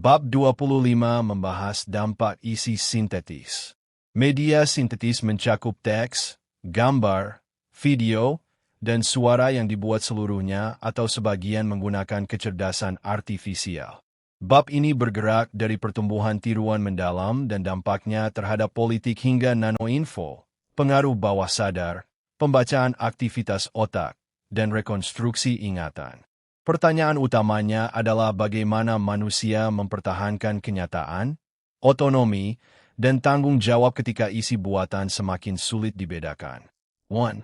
Bab 25 membahas dampak isi sintetis. Media sintetis mencakup teks, gambar, video, dan suara yang dibuat seluruhnya atau sebagian menggunakan kecerdasan artifisial. Bab ini bergerak dari pertumbuhan tiruan mendalam dan dampaknya terhadap politik hingga nanoinfo, pengaruh bawah sadar, pembacaan aktivitas otak, dan rekonstruksi ingatan. Pertanyaan utamanya adalah bagaimana manusia mempertahankan kenyataan, otonomi, dan tanggung jawab ketika isi buatan semakin sulit dibedakan. 1.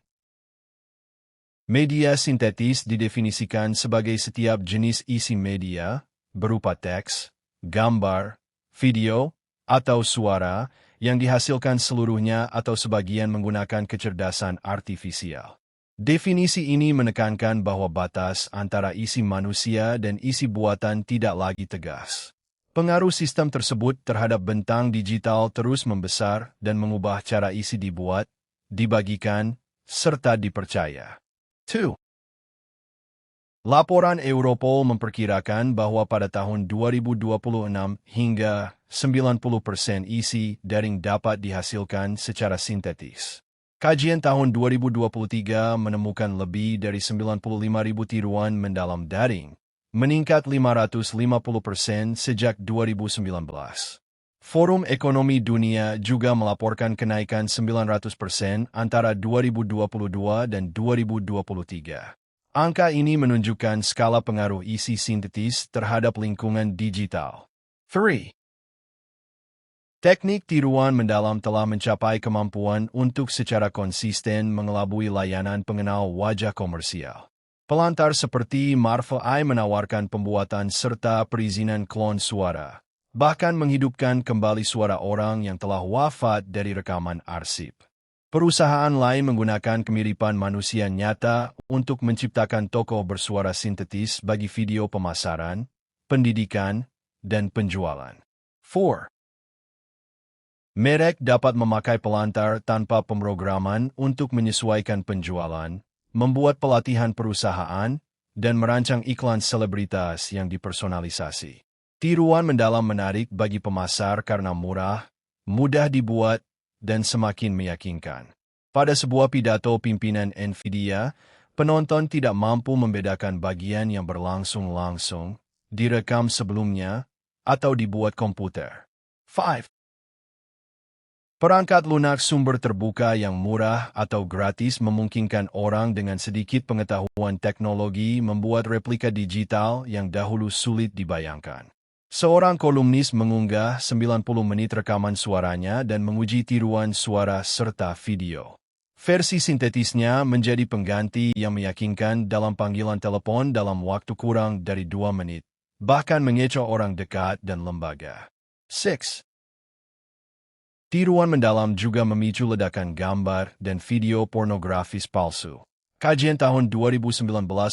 Media sintetis didefinisikan sebagai setiap jenis isi media, berupa teks, gambar, video, atau suara, yang dihasilkan seluruhnya atau sebagian menggunakan kecerdasan artifisial. Definisi ini menekankan bahwa batas antara isi manusia dan isi buatan tidak lagi tegas. Pengaruh sistem tersebut terhadap bentang digital terus membesar dan mengubah cara isi dibuat, dibagikan, serta dipercaya. 2. Laporan Europol memperkirakan bahwa pada tahun 2026 hingga 90% isi daring dapat dihasilkan secara sintetis. Kajian tahun 2023 menemukan lebih dari 95.000 tiruan mendalam daring, meningkat 550% sejak 2019. Forum Ekonomi Dunia juga melaporkan kenaikan 900% antara 2022 dan 2023. Angka ini menunjukkan skala pengaruh isi sintetis terhadap lingkungan digital. 3. Teknik tiruan mendalam telah mencapai kemampuan untuk secara konsisten mengelabui layanan pengenal wajah komersial. Pelantar seperti Marvel AI menawarkan pembuatan serta perizinan klon suara, bahkan menghidupkan kembali suara orang yang telah wafat dari rekaman arsip. Perusahaan lain menggunakan kemiripan manusia nyata untuk menciptakan tokoh bersuara sintetis bagi video pemasaran, pendidikan, dan penjualan. 4. Merek dapat memakai pelantar tanpa pemrograman untuk menyesuaikan penjualan, membuat pelatihan perusahaan, dan merancang iklan selebritas yang dipersonalisasi. Tiruan mendalam menarik bagi pemasar karena murah, mudah dibuat, dan semakin meyakinkan. Pada sebuah pidato pimpinan Nvidia, penonton tidak mampu membedakan bagian yang berlangsung langsung, direkam sebelumnya, atau dibuat komputer. 5. Perangkat lunak sumber terbuka yang murah atau gratis memungkinkan orang dengan sedikit pengetahuan teknologi membuat replika digital yang dahulu sulit dibayangkan. Seorang kolumnis mengunggah 90 menit rekaman suaranya dan menguji tiruan suara serta video. Versi sintetisnya menjadi pengganti yang meyakinkan dalam panggilan telepon dalam waktu kurang dari 2 menit, bahkan mengecoh orang dekat dan lembaga. 6. Tiruan mendalam juga memicu ledakan gambar dan video pornografis palsu. Kajian tahun 2019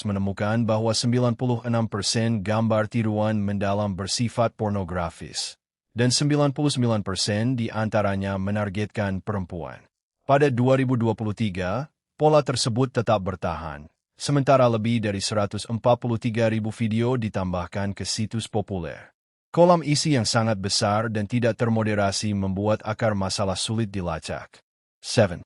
menemukan bahwa 96% gambar tiruan mendalam bersifat pornografis, dan 99% di antaranya menargetkan perempuan. Pada 2023, pola tersebut tetap bertahan, sementara lebih dari 143.000 video ditambahkan ke situs populer. Kolam isi yang sangat besar dan tidak termoderasi membuat akar masalah sulit dilacak. 7.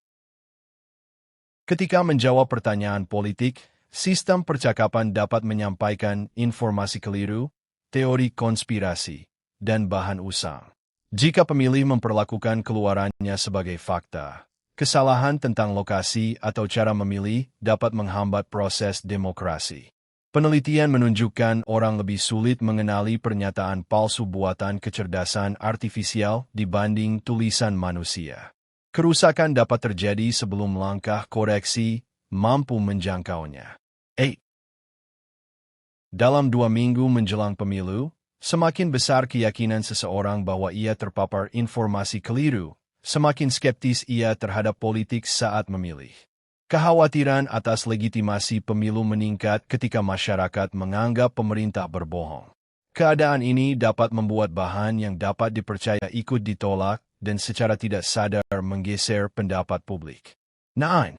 Ketika menjawab pertanyaan politik, sistem percakapan dapat menyampaikan informasi keliru, teori konspirasi, dan bahan usang. Jika pemilih memperlakukan keluarannya sebagai fakta, kesalahan tentang lokasi atau cara memilih dapat menghambat proses demokrasi. Penelitian menunjukkan orang lebih sulit mengenali pernyataan palsu buatan kecerdasan artifisial dibanding tulisan manusia. Kerusakan dapat terjadi sebelum langkah koreksi mampu menjangkaunya. 8. Dalam 2 minggu menjelang pemilu, semakin besar keyakinan seseorang bahwa ia terpapar informasi keliru, semakin skeptis ia terhadap politik saat memilih. Kekhawatiran atas legitimasi pemilu meningkat ketika masyarakat menganggap pemerintah berbohong. Keadaan ini dapat membuat bahan yang dapat dipercaya ikut ditolak dan secara tidak sadar menggeser pendapat publik. 9.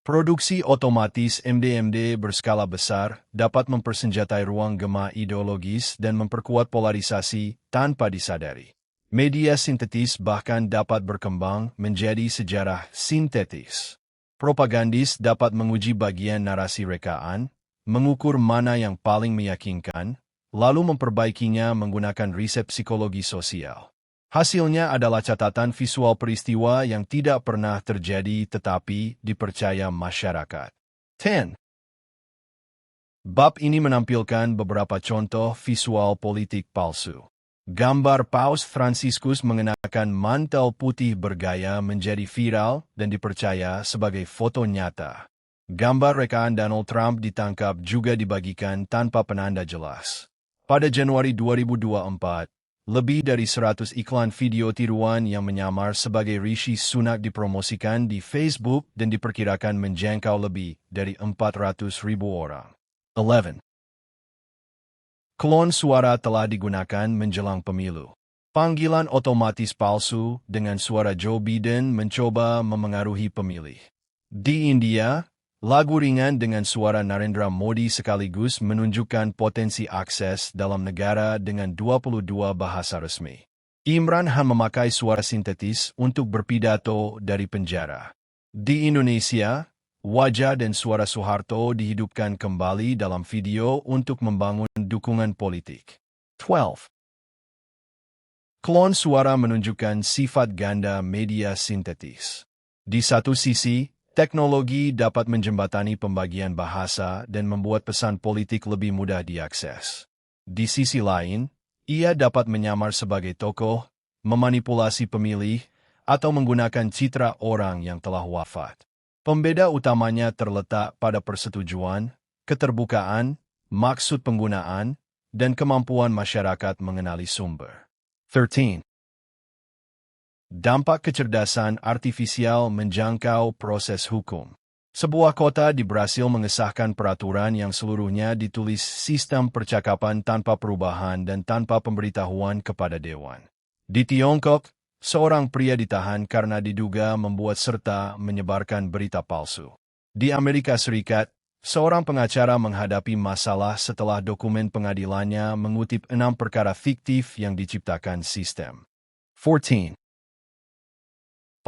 Produksi otomatis MDMD berskala besar dapat mempersenjatai ruang gema ideologis dan memperkuat polarisasi tanpa disadari. Media sintetis bahkan dapat berkembang menjadi sejarah sintetis. Propagandis dapat menguji bagian narasi rekaan, mengukur mana yang paling meyakinkan, lalu memperbaikinya menggunakan riset psikologi sosial. Hasilnya adalah catatan visual peristiwa yang tidak pernah terjadi tetapi dipercaya masyarakat. 10. Bab ini menampilkan beberapa contoh visual politik palsu. Gambar Paus Fransiskus mengenakan mantel putih bergaya menjadi viral dan dipercaya sebagai foto nyata. Gambar rekaan Donald Trump ditangkap juga dibagikan tanpa penanda jelas. Pada Januari 2024, lebih dari 100 iklan video tiruan yang menyamar sebagai Rishi Sunak dipromosikan di Facebook dan diperkirakan menjangkau lebih dari 400.000 orang. 11. Klon suara telah digunakan menjelang pemilu. Panggilan otomatis palsu dengan suara Joe Biden mencoba memengaruhi pemilih. Di India, lagu ringan dengan suara Narendra Modi sekaligus menunjukkan potensi akses dalam negara dengan 22 bahasa resmi. Imran Khan memakai suara sintetis untuk berpidato dari penjara. Di Indonesia, wajah dan suara Soeharto dihidupkan kembali dalam video untuk membangun dukungan politik. 12. Klon suara menunjukkan sifat ganda media sintetis. Di satu sisi, teknologi dapat menjembatani pembagian bahasa dan membuat pesan politik lebih mudah diakses. Di sisi lain, ia dapat menyamar sebagai tokoh, memanipulasi pemilih, atau menggunakan citra orang yang telah wafat. Pembeda utamanya terletak pada persetujuan, keterbukaan, maksud penggunaan, dan kemampuan masyarakat mengenali sumber. 13. Dampak kecerdasan artifisial menjangkau proses hukum. Sebuah kota di Brasil mengesahkan peraturan yang seluruhnya ditulis sistem percakapan tanpa perubahan dan tanpa pemberitahuan kepada dewan. Di Tiongkok, seorang pria ditahan karena diduga membuat serta menyebarkan berita palsu. Di Amerika Serikat, seorang pengacara menghadapi masalah setelah dokumen pengadilannya mengutip 6 perkara fiktif yang diciptakan sistem. 14.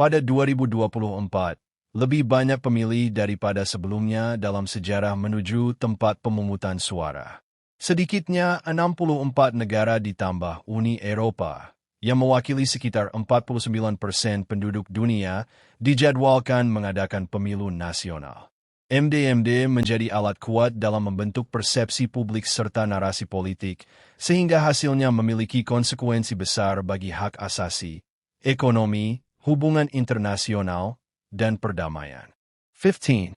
Pada 2024, lebih banyak pemilih daripada sebelumnya dalam sejarah menuju tempat pemungutan suara. Sedikitnya 64 negara ditambah Uni Eropa, yang mewakili sekitar 49% penduduk dunia, dijadwalkan mengadakan pemilu nasional. MDMD menjadi alat kuat dalam membentuk persepsi publik serta narasi politik, sehingga hasilnya memiliki konsekuensi besar bagi hak asasi, ekonomi, hubungan internasional, dan perdamaian. 15.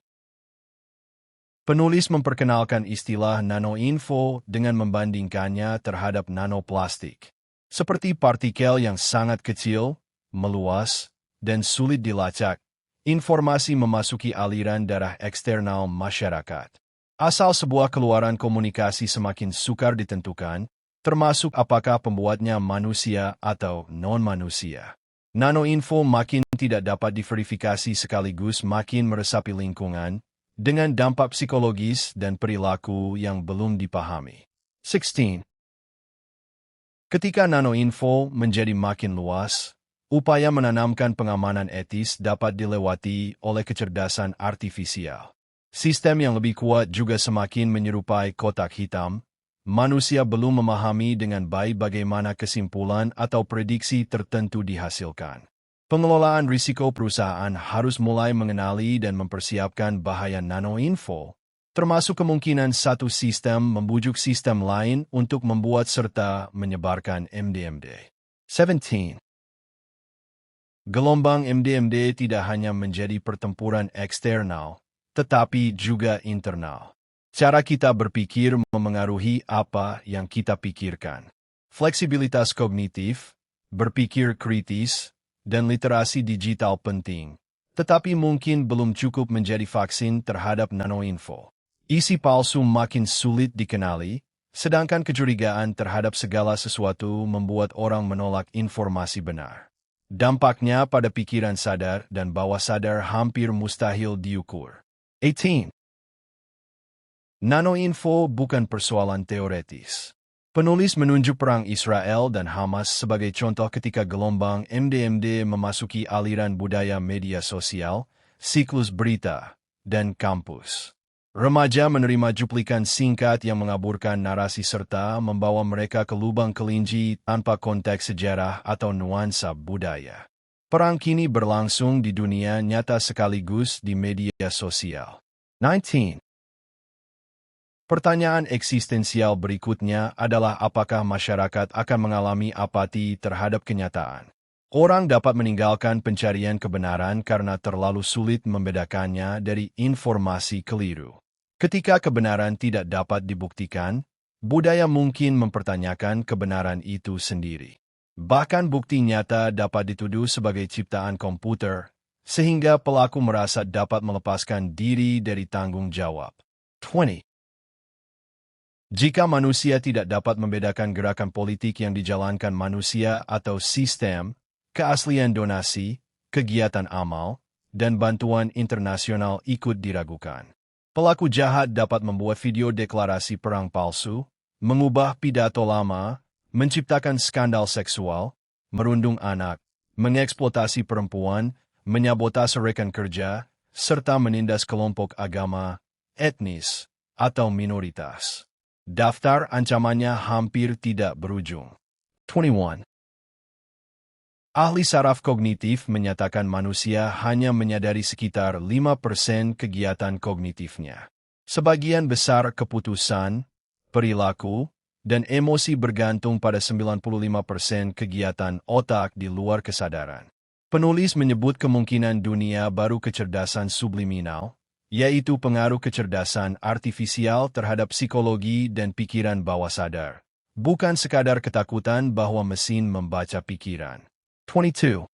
Penulis memperkenalkan istilah nanoinfo dengan membandingkannya terhadap nanoplastik. Seperti partikel yang sangat kecil, meluas, dan sulit dilacak, informasi memasuki aliran darah eksternal masyarakat. Asal sebuah keluaran komunikasi semakin sukar ditentukan, termasuk apakah pembuatnya manusia atau non-manusia. Nanoinfo makin tidak dapat diverifikasi sekaligus makin meresapi lingkungan, dengan dampak psikologis dan perilaku yang belum dipahami. 16. Ketika nanoinfo menjadi makin luas, upaya menanamkan pengamanan etis dapat dilewati oleh kecerdasan artifisial. Sistem yang lebih kuat juga semakin menyerupai kotak hitam. Manusia belum memahami dengan baik bagaimana kesimpulan atau prediksi tertentu dihasilkan. Pengelolaan risiko perusahaan harus mulai mengenali dan mempersiapkan bahaya nanoinfo, termasuk kemungkinan satu sistem membujuk sistem lain untuk membuat serta menyebarkan MDMD. 17. Gelombang MDMD tidak hanya menjadi pertempuran eksternal, tetapi juga internal. Cara kita berpikir memengaruhi apa yang kita pikirkan. Fleksibilitas kognitif, berpikir kritis, dan literasi digital penting, tetapi mungkin belum cukup menjadi vaksin terhadap nanoinfo. Isi palsu makin sulit dikenali, sedangkan kecurigaan terhadap segala sesuatu membuat orang menolak informasi benar. Dampaknya pada pikiran sadar dan bawah sadar hampir mustahil diukur. 18. Nanoinfo bukan persoalan teoretis. Penulis menunjuk perang Israel dan Hamas sebagai contoh ketika gelombang MDMD memasuki aliran budaya media sosial, siklus berita, dan kampus. Remaja menerima cuplikan singkat yang mengaburkan narasi serta membawa mereka ke lubang kelinci tanpa konteks sejarah atau nuansa budaya. Perang kini berlangsung di dunia nyata sekaligus di media sosial. 19. Pertanyaan eksistensial berikutnya adalah apakah masyarakat akan mengalami apati terhadap kenyataan. Orang dapat meninggalkan pencarian kebenaran karena terlalu sulit membedakannya dari informasi keliru. Ketika kebenaran tidak dapat dibuktikan, budaya mungkin mempertanyakan kebenaran itu sendiri. Bahkan bukti nyata dapat dituduh sebagai ciptaan komputer, sehingga pelaku merasa dapat melepaskan diri dari tanggung jawab. 20. Jika manusia tidak dapat membedakan gerakan politik yang dijalankan manusia atau sistem, keaslian donasi, kegiatan amal, dan bantuan internasional ikut diragukan. Pelaku jahat dapat membuat video deklarasi perang palsu, mengubah pidato lama, menciptakan skandal seksual, merundung anak, mengeksploitasi perempuan, menyabotase rekan kerja, serta menindas kelompok agama, etnis, atau minoritas. Daftar ancamannya hampir tidak berujung. 21. Ahli saraf kognitif menyatakan manusia hanya menyadari sekitar 5% kegiatan kognitifnya. Sebagian besar keputusan, perilaku, dan emosi bergantung pada 95% kegiatan otak di luar kesadaran. Penulis menyebut kemungkinan dunia baru kecerdasan subliminal, yaitu pengaruh kecerdasan artifisial terhadap psikologi dan pikiran bawah sadar, bukan sekadar ketakutan bahwa mesin membaca pikiran. 22.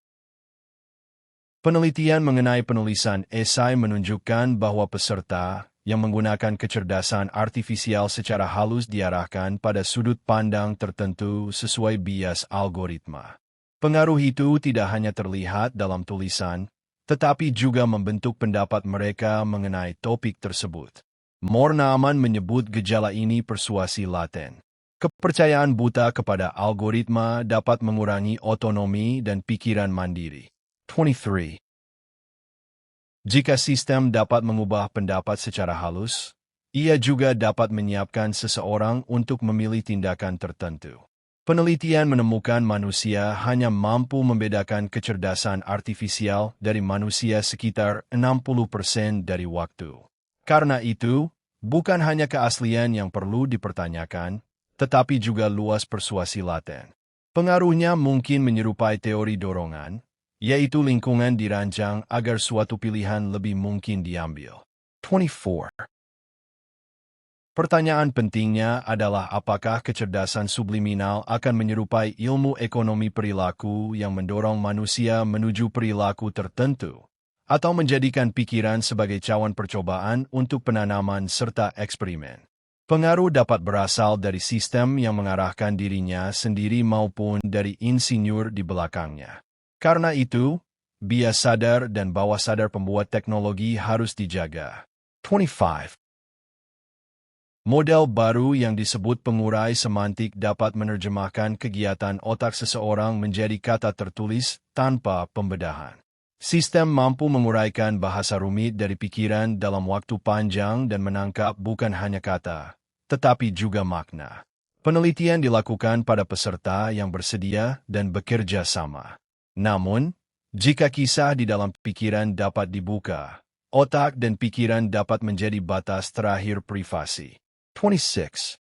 Penelitian mengenai penulisan esai menunjukkan bahwa peserta yang menggunakan kecerdasan artifisial secara halus diarahkan pada sudut pandang tertentu sesuai bias algoritma. Pengaruh itu tidak hanya terlihat dalam tulisan, tetapi juga membentuk pendapat mereka mengenai topik tersebut. Mornaman menyebut gejala ini persuasi laten. Kepercayaan buta kepada algoritma dapat mengurangi otonomi dan pikiran mandiri. 23. Jika sistem dapat mengubah pendapat secara halus, ia juga dapat menyiapkan seseorang untuk memilih tindakan tertentu. Penelitian menemukan manusia hanya mampu membedakan kecerdasan artifisial dari manusia sekitar 60% dari waktu. Karena itu, bukan hanya keaslian yang perlu dipertanyakan, tetapi juga luas persuasi laten. Pengaruhnya mungkin menyerupai teori dorongan, yaitu lingkungan dirancang agar suatu pilihan lebih mungkin diambil. 24. Pertanyaan pentingnya adalah apakah kecerdasan subliminal akan menyerupai ilmu ekonomi perilaku yang mendorong manusia menuju perilaku tertentu, atau menjadikan pikiran sebagai cawan percobaan untuk penanaman serta eksperimen. Pengaruh dapat berasal dari sistem yang mengarahkan dirinya sendiri maupun dari insinyur di belakangnya. Karena itu, bias sadar dan bawah sadar pembuat teknologi harus dijaga. 25. Model baru yang disebut pengurai semantik dapat menerjemahkan kegiatan otak seseorang menjadi kata tertulis tanpa pembedahan. Sistem mampu menguraikan bahasa rumit dari pikiran dalam waktu panjang dan menangkap bukan hanya kata, tetapi juga makna. Penelitian dilakukan pada peserta yang bersedia dan bekerja sama. Namun, jika kisah di dalam pikiran dapat dibuka, otak dan pikiran dapat menjadi batas terakhir privasi. 26.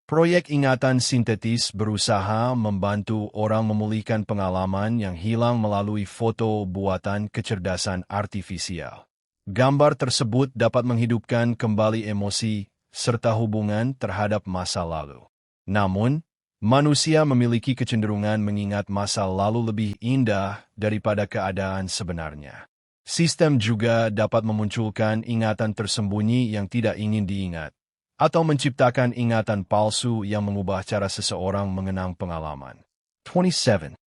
Proyek ingatan sintetis berusaha membantu orang memulihkan pengalaman yang hilang melalui foto buatan kecerdasan artifisial. Gambar tersebut dapat menghidupkan kembali emosi serta hubungan terhadap masa lalu. Namun, manusia memiliki kecenderungan mengingat masa lalu lebih indah daripada keadaan sebenarnya. Sistem juga dapat memunculkan ingatan tersembunyi yang tidak ingin diingat, atau menciptakan ingatan palsu yang mengubah cara seseorang mengenang pengalaman. 27.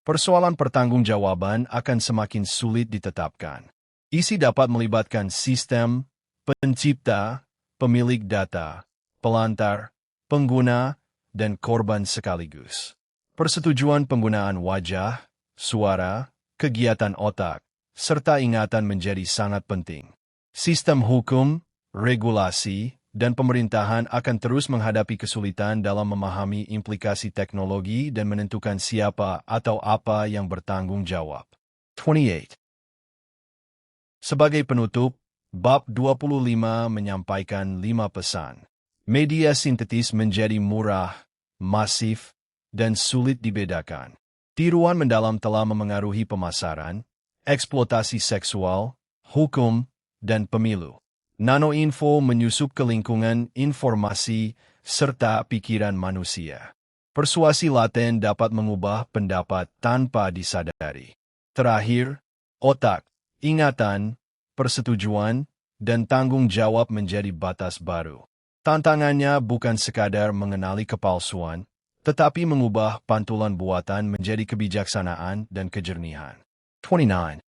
Persoalan pertanggungjawaban akan semakin sulit ditetapkan. Isi dapat melibatkan sistem, pencipta, pemilik data, pelantar, pengguna, dan korban sekaligus. Persetujuan penggunaan wajah, suara, kegiatan otak, serta ingatan menjadi sangat penting. Sistem hukum, regulasi, dan pemerintahan akan terus menghadapi kesulitan dalam memahami implikasi teknologi dan menentukan siapa atau apa yang bertanggung jawab. 28. Sebagai penutup, bab 25 menyampaikan 5 pesan. Media sintetis menjadi murah, masif, dan sulit dibedakan. Tiruan mendalam telah memengaruhi pemasaran, eksploitasi seksual, hukum, dan pemilu. Nanoinfo menyusup ke lingkungan informasi serta pikiran manusia. Persuasi laten dapat mengubah pendapat tanpa disadari. Terakhir, otak, ingatan, persetujuan, dan tanggung jawab menjadi batas baru. Tantangannya bukan sekadar mengenali kepalsuan, tetapi mengubah pantulan buatan menjadi kebijaksanaan dan kejernihan. 29.